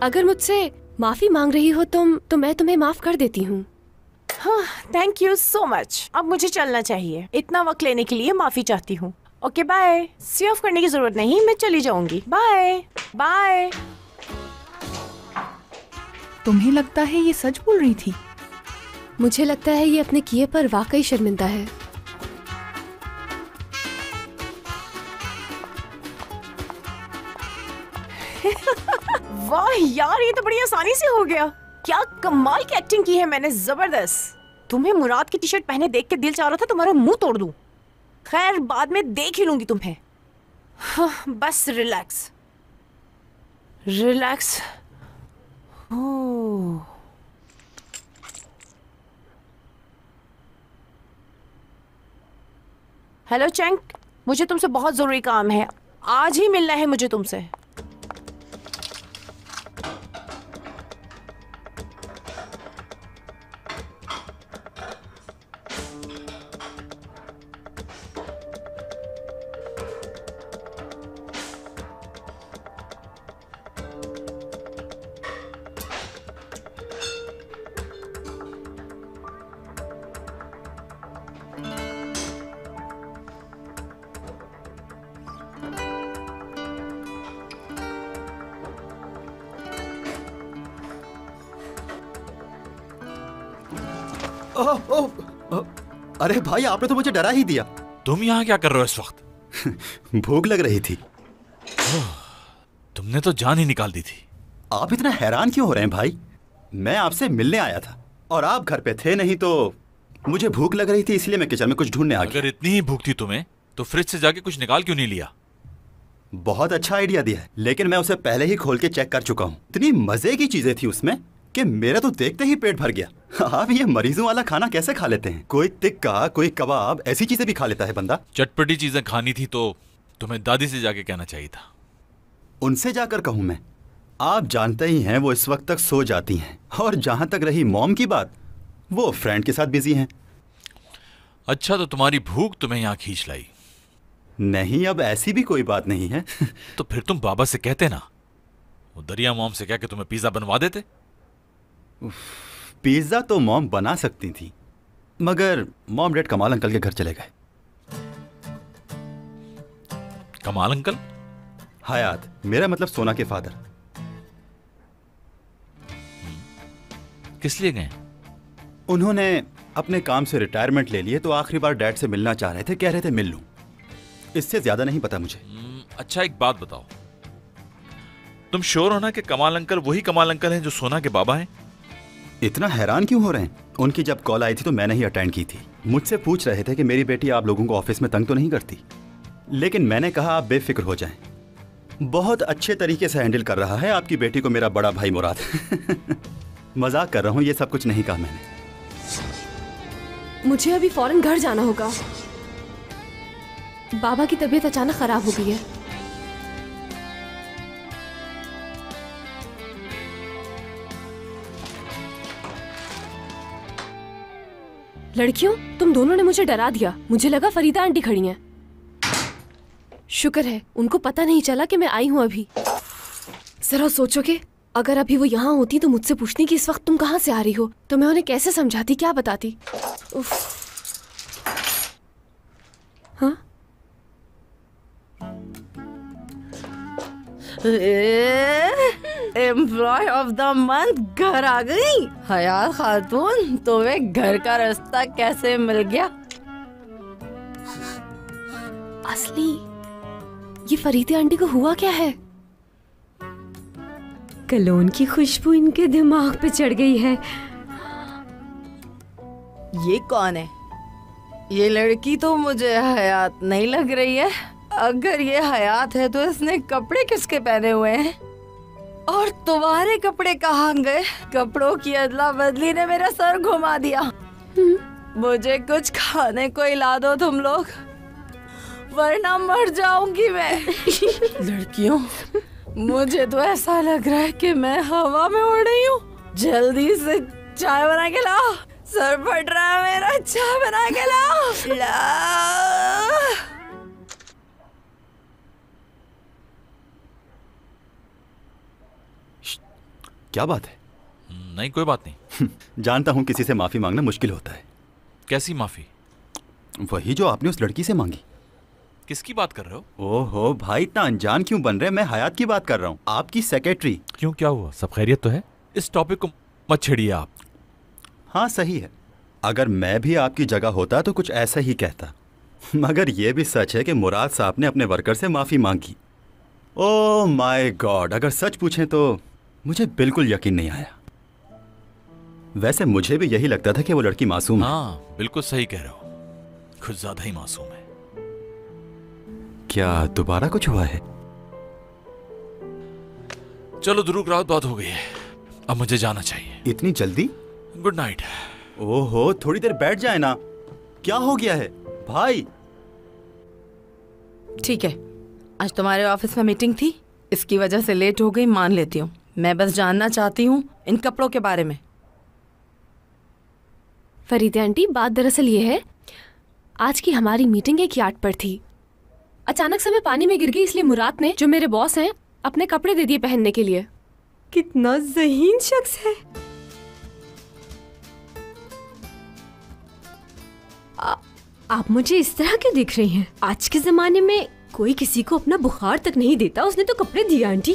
अगर मुझसे माफी मांग रही हो तुम तो मैं तुम्हें माफ कर देती हूँ। हाँ, थैंक यू सो मच। अब मुझे चलना चाहिए। इतना वक्त लेने के लिए माफी चाहती हूँ। Okay bye. सी ऑफ करने की जरूरत नहीं, मैं चली जाऊंगी। Bye bye. तुम्हें लगता है ये सच बोल रही थी? मुझे लगता है ये अपने किए पर वाकई शर्मिंदा है। वाह यार, ये तो बड़ी आसानी से हो गया। क्या कमाल की एक्टिंग की है मैंने, जबरदस्त। तुम्हें मुराद की टी शर्ट पहने देख के दिल चाह रहा था तुम्हारा मुंह तोड़ दूं। खैर, बाद में देख ही लूंगी तुम्हें। हाँ, बस रिलैक्स रिलैक्स। ओह, हेलो चैंग, मुझे तुमसे बहुत जरूरी काम है। आज ही मिलना है मुझे तुमसे। ओह, ओह, ओह, अरे भाई, आपने तो मुझे डरा ही दिया। तुम यहाँ क्या कर रहे हो इस वक्त? भूख लग रही थी। तुमने तो जान ही निकाल दी थी। आप इतना हैरान क्यों हो रहे हैं भाई? मैं आपसे मिलने आया था और आप घर पे थे नहीं, तो मुझे भूख लग रही थी, इसलिए मैं किचन में कुछ ढूंढने आ गया। अगर इतनी ही भूख थी तुम्हें तो फ्रिज से जाके कुछ निकाल क्यों नहीं लिया? बहुत अच्छा आइडिया दिया है, लेकिन मैं उसे पहले ही खोल के चेक कर चुका हूँ। इतनी मजे की चीजें थी उसमें कि मेरा तो देखते ही पेट भर गया। आप ये मरीजों वाला खाना कैसे खा लेते हैं? कोई टिक्का, कोई कबाब, ऐसी चीजें भी खा लेता है बंदा। चटपटी चीजें खानी थी तो तुम्हें दादी से जाके कहना चाहिए था। उनसे जाकर कहूं मैं? आप जानते ही हैं वो इस वक्त तक सो जाती हैं, और जहां तक रही मॉम की बात, वो फ्रेंड के साथ बिजी हैं। अच्छा, तो तुम्हारी भूख तुम्हें यहाँ खींच लाई? नहीं, अब ऐसी भी कोई बात नहीं है। तो फिर तुम बाबा से कहते ना, वो दरिया मॉम से कह के तुम्हें पिज्जा बनवा देते। पिज्जा तो मॉम बना सकती थी, मगर मॉम डैड कमाल अंकल के घर चले गए। कमाल अंकल? हयात, मेरा मतलब सोना के फादर। किस लिए गए? उन्होंने अपने काम से रिटायरमेंट ले लिए, तो आखिरी बार डैड से मिलना चाह रहे थे, कह रहे थे मिल लूं। इससे ज्यादा नहीं पता मुझे। अच्छा, एक बात बताओ, तुम श्योर हो ना कि कमाल अंकल वही कमाल अंकल हैं जो सोना के बाबा हैं? इतना हैरान क्यों हो रहे हैं? उनकी जब कॉल आई थी तो मैंने ही अटेंड की थी। मुझसे पूछ रहे थे कि मेरी बेटी आप लोगों को ऑफिस में तंग तो नहीं करती, लेकिन मैंने कहा आप बेफिक्र हो जाएं, बहुत अच्छे तरीके से हैंडल कर रहा है आपकी बेटी को मेरा बड़ा भाई मुराद। मजाक कर रहा हूँ, ये सब कुछ नहीं कहा मैंने। मुझे अभी फौरन घर जाना होगा। बाबा की तबीयत अचानक खराब हो गई है। लड़कियों, तुम दोनों ने मुझे डरा दिया। मुझे लगा फरीदा आंटी खड़ी हैं। शुक्र है उनको पता नहीं चला कि मैं आई हूं अभी। जरा सोचोगे, अगर अभी वो यहाँ होती तो मुझसे पूछती कि इस वक्त तुम कहाँ से आ रही हो, तो मैं उन्हें कैसे समझाती, क्या बताती। हाँ, एम्प्लॉय ऑफ द मंथ घर आ गई। हयात खातून, तुम्हें घर का रास्ता कैसे मिल गया? असली ये फरीदा आंटी को हुआ क्या है? कलोन की खुशबू इनके दिमाग पे चढ़ गई है। ये कौन है? ये लड़की तो मुझे हयात नहीं लग रही है। अगर ये हयात है तो इसने कपड़े किसके पहने हुए हैं? और तुम्हारे कपड़े कहाँ गए? कपड़ों की अदला बदली ने मेरा सर घुमा दिया। मुझे कुछ खाने को हिला दो तुम लोग, वरना मर जाऊंगी मैं। लड़कियों, मुझे तो ऐसा लग रहा है कि मैं हवा में उड़ रही हूँ। जल्दी से चाय बना के लाओ, सर फट रहा है मेरा। चाय बना के लाओ। क्या बात है? नहीं कोई बात नहीं। जानता हूँ किसी से माफी मांगना मुश्किल होता है। कैसी माफी? वही जो आपने उस लड़की से मांगी। किसकी बात कर रहे हो? ओहो भाई, इतना अनजान क्यों बन रहे? मैं हयात की बात कर रहा हूँ, आपकी सेक्रेटरी। क्यों, क्या हुआ? सब खैरियत तो है? इस टॉपिक को मत छेड़िए आप। हाँ सही है, अगर मैं भी आपकी जगह होता तो कुछ ऐसा ही कहता। मगर यह भी सच है कि मुराद साहब ने अपने वर्कर से माफी मांगी। ओह माय गॉड, अगर सच पूछें तो मुझे बिल्कुल यकीन नहीं आया। वैसे मुझे भी यही लगता था कि वो लड़की मासूम है। हाँ बिल्कुल सही कह रहे हो, कुछ ज्यादा ही मासूम है। क्या दोबारा कुछ हुआ है? चलो ध्रुव, रात बात हो गई है, अब मुझे जाना चाहिए। इतनी जल्दी? Good night. ओहो, थोड़ी देर बैठ जाए ना। क्या हो गया है भाई? ठीक है, आज तुम्हारे ऑफिस में मीटिंग थी, इसकी वजह से लेट हो गई, मान लेती हूँ। मैं बस जानना चाहती हूँ इन कपड़ों के बारे में। फरीदा आंटी, बात दरअसल ये है, आज की हमारी मीटिंग एक यार्ड पर थी। अचानक से मैं पानी में गिर गई, इसलिए मुराद ने, जो मेरे बॉस हैं, अपने कपड़े दे दिए पहनने के लिए। कितना ज़हीन शख्स है। आप मुझे इस तरह क्यों दिख रही हैं? आज के जमाने में कोई किसी को अपना बुखार तक नहीं देता, उसने तो कपड़े दिए आंटी।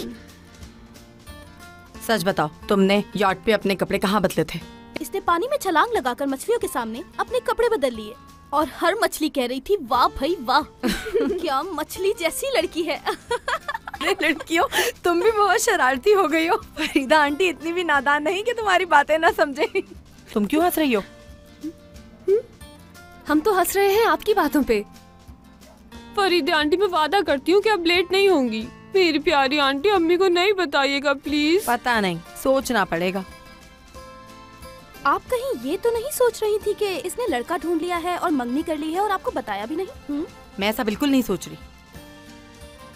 सच बताओ, तुमने यार्ड पे अपने कपड़े कहाँ बदले थे? इसने पानी में छलांग लगाकर मछलियों के सामने अपने कपड़े बदल लिए और हर मछली कह रही थी वाह भाई वाह, क्या मछली जैसी लड़की है। लड़कियों, तुम भी बहुत शरारती हो गई हो। फरीदा आंटी इतनी भी नादान नहीं कि तुम्हारी बातें ना समझे। तुम क्यों हंस रही हो? हम तो हंस रहे हैं आपकी बातों पे। फरीदा आंटी, मैं वादा करती हूँ कि अब लेट नहीं होंगी। मेरी प्यारी आंटी, अम्मी को नहीं बताइएगा प्लीज। पता नहीं, सोचना पड़ेगा। आप कहीं ये तो नहीं सोच रही थी कि इसने लड़का ढूंढ लिया है और मंगनी कर ली है और आपको बताया भी नहीं? मैं ऐसा बिल्कुल नहीं सोच रही।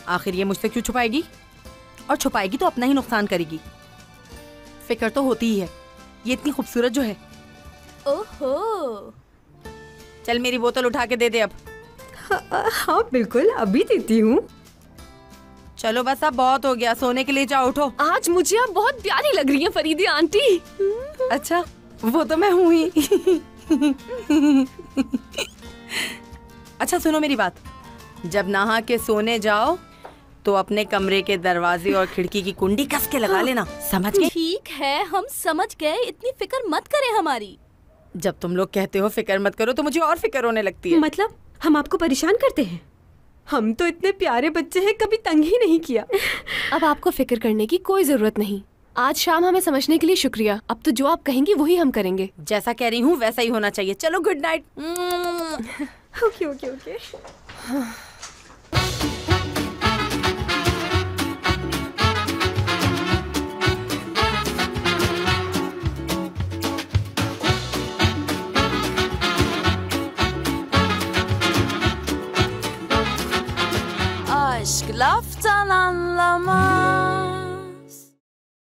आखिर ये मुझसे क्यों छुपाएगी? और छुपाएगी तो अपना ही नुकसान करेगी। फिक्र तो होती ही है, ये इतनी खूबसूरत जो है। ओहो, चल मेरी बोतल उठा के दे दे अब। हाँ बिल्कुल, अभी देती हूँ। चलो बस, अब बहुत हो गया, सोने के लिए जाओ, उठो। आज मुझे आप बहुत प्यारी लग रही हैं फरीदा आंटी। अच्छा, वो तो मैं हूँ ही। अच्छा सुनो मेरी बात, जब नहा के सोने जाओ तो अपने कमरे के दरवाजे और खिड़की की कुंडी कस के लगा लेना, समझ गए? ठीक है, हम समझ गए, इतनी फिक्र मत करें हमारी। जब तुम लोग कहते हो फिक्र मत करो तो मुझे और फिक्र होने लगती है। मतलब हम आपको परेशान करते हैं? हम तो इतने प्यारे बच्चे हैं, कभी तंग ही नहीं किया। अब आपको फिक्र करने की कोई जरूरत नहीं। आज शाम हमें समझने के लिए शुक्रिया। अब तो जो आप कहेंगी वही हम करेंगे। जैसा कह रही हूँ वैसा ही होना चाहिए। चलो good night. Okay okay okay. Aşk laftan anlamaz.